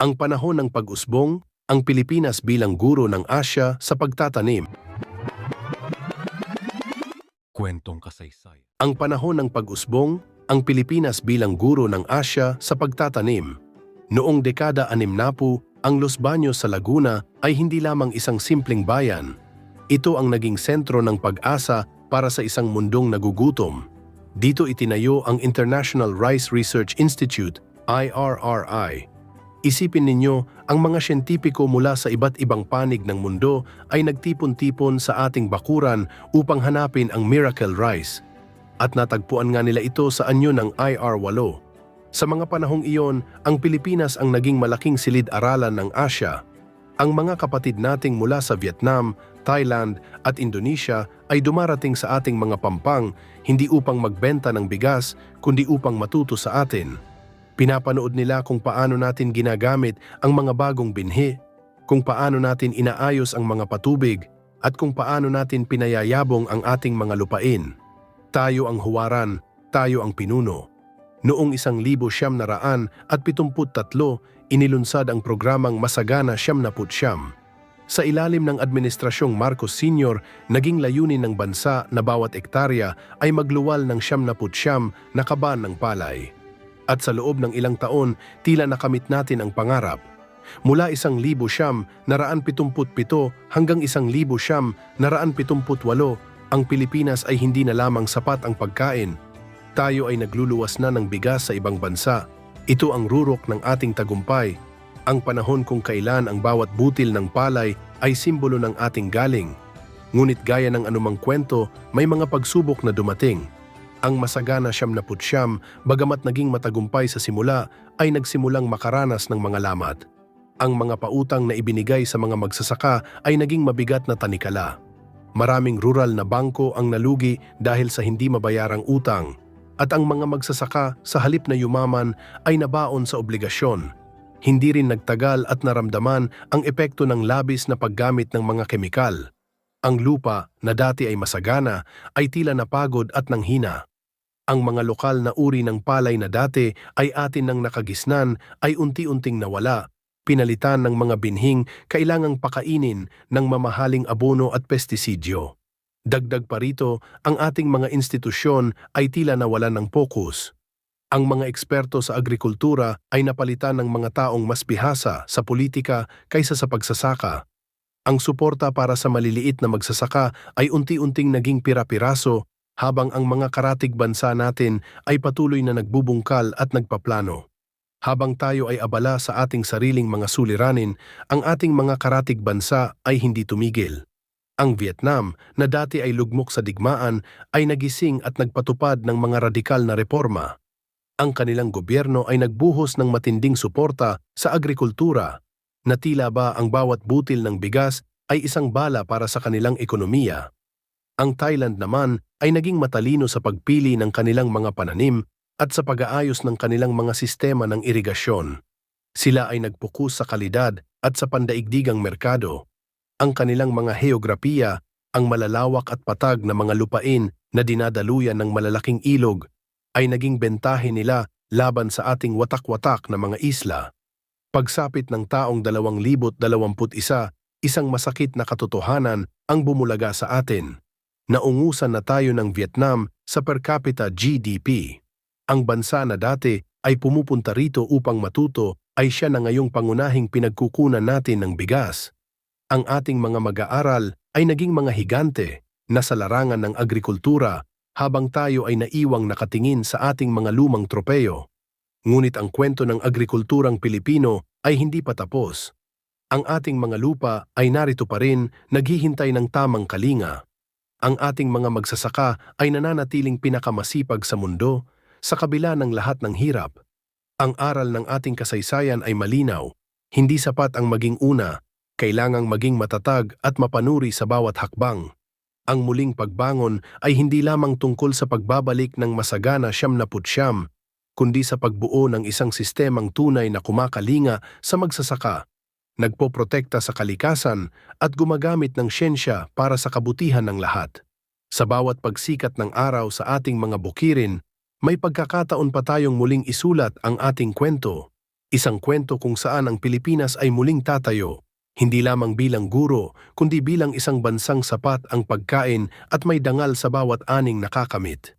Ang panahon ng pag-usbong, ang Pilipinas bilang guro ng Asya sa pagtatanim. Kwentong kasaysayan. Ang panahon ng pag-usbong, ang Pilipinas bilang guro ng Asya sa pagtatanim. Noong dekada 60, ang Los Baños sa Laguna ay hindi lamang isang simpleng bayan. Ito ang naging sentro ng pag-asa para sa isang mundong nagugutom. Dito itinayo ang International Rice Research Institute, IRRI. Isipin ninyo, ang mga siyentipiko mula sa iba't ibang panig ng mundo ay nagtipon-tipon sa ating bakuran upang hanapin ang miracle rice. At natagpuan nga nila ito sa anyo ng IR8. Sa mga panahong iyon, ang Pilipinas ang naging malaking silid-aralan ng Asya. Ang mga kapatid nating mula sa Vietnam, Thailand at Indonesia ay dumarating sa ating mga pampang hindi upang magbenta ng bigas kundi upang matuto sa atin. Pinapanood nila kung paano natin ginagamit ang mga bagong binhi, kung paano natin inaayos ang mga patubig, at kung paano natin pinayayabong ang ating mga lupain. Tayo ang huwaran, tayo ang pinuno. Noong 1973, inilunsad ang programang Masagana 99. Sa ilalim ng Administrasyong Marcos Sr., naging layunin ng bansa na bawat ektarya ay magluwal ng 99 na kaban ng palay. At sa loob ng ilang taon, tila nakamit natin ang pangarap. Mula 1,177 hanggang 1,178, ang Pilipinas ay hindi na lamang sapat ang pagkain. Tayo ay nagluluwas na ng bigas sa ibang bansa. Ito ang rurok ng ating tagumpay. Ang panahon kung kailan ang bawat butil ng palay ay simbolo ng ating galing. Ngunit gaya ng anumang kwento, may mga pagsubok na dumating. Ang Masagana 99, bagamat naging matagumpay sa simula, ay nagsimulang makaranas ng mga lamat. Ang mga pautang na ibinigay sa mga magsasaka ay naging mabigat na tanikala. Maraming rural na bangko ang nalugi dahil sa hindi mabayarang utang. At ang mga magsasaka sa halip na yumaman ay nabaon sa obligasyon. Hindi rin nagtagal at naramdaman ang epekto ng labis na paggamit ng mga kemikal. Ang lupa na dati ay masagana ay tila napagod at nanghina. Ang mga lokal na uri ng palay na dati ay atin nang nakagisnan ay unti-unting nawala, pinalitan ng mga binhing kailangang pakainin ng mamahaling abono at pestisidyo. Dagdag pa rito, ang ating mga institusyon ay tila nawalan ng pokus. Ang mga eksperto sa agrikultura ay napalitan ng mga taong mas bihasa sa politika kaysa sa pagsasaka. Ang suporta para sa maliliit na magsasaka ay unti-unting naging pira-piraso habang ang mga karatig bansa natin ay patuloy na nagbubungkal at nagpaplano. Habang tayo ay abala sa ating sariling mga suliranin, ang ating mga karatig bansa ay hindi tumigil. Ang Vietnam, na dati ay lugmok sa digmaan, ay nagising at nagpatupad ng mga radikal na reforma. Ang kanilang gobyerno ay nagbuhos ng matinding suporta sa agrikultura, na tila ba ang bawat butil ng bigas ay isang bala para sa kanilang ekonomiya. Ang Thailand naman ay naging matalino sa pagpili ng kanilang mga pananim at sa pag-aayos ng kanilang mga sistema ng irigasyon. Sila ay nagpukus sa kalidad at sa pandaigdigang merkado. Ang kanilang mga heograpiya, ang malalawak at patag na mga lupain na dinadaluyan ng malalaking ilog, ay naging bentahe nila laban sa ating watak-watak na mga isla. Pagsapit ng taong 2021, isang masakit na katotohanan ang bumulaga sa atin. Naungusan na tayo ng Vietnam sa per capita GDP. Ang bansa na dati ay pumupunta rito upang matuto ay siya na ngayong pangunahing pinagkukunan natin ng bigas. Ang ating mga mag-aaral ay naging mga higante na sa larangan ng agrikultura habang tayo ay naiwang nakatingin sa ating mga lumang tropeyo. Ngunit ang kwento ng agrikulturang Pilipino ay hindi pa tapos. Ang ating mga lupa ay narito pa rin, naghihintay ng tamang kalinga. Ang ating mga magsasaka ay nananatiling pinakamasipag sa mundo sa kabila ng lahat ng hirap. Ang aral ng ating kasaysayan ay malinaw. Hindi sapat ang maging una, kailangang maging matatag at mapanuri sa bawat hakbang. Ang muling pagbangon ay hindi lamang tungkol sa pagbabalik ng Masagana 99, kundi sa pagbuo ng isang sistemang tunay na kumakalinga sa magsasaka, nagpoprotekta sa kalikasan at gumagamit ng siyensya para sa kabutihan ng lahat. Sa bawat pagsikat ng araw sa ating mga bukirin, may pagkakataon pa tayong muling isulat ang ating kwento. Isang kwento kung saan ang Pilipinas ay muling tatayo, hindi lamang bilang guro, kundi bilang isang bansang sapat ang pagkain at may dangal sa bawat aning nakakamit.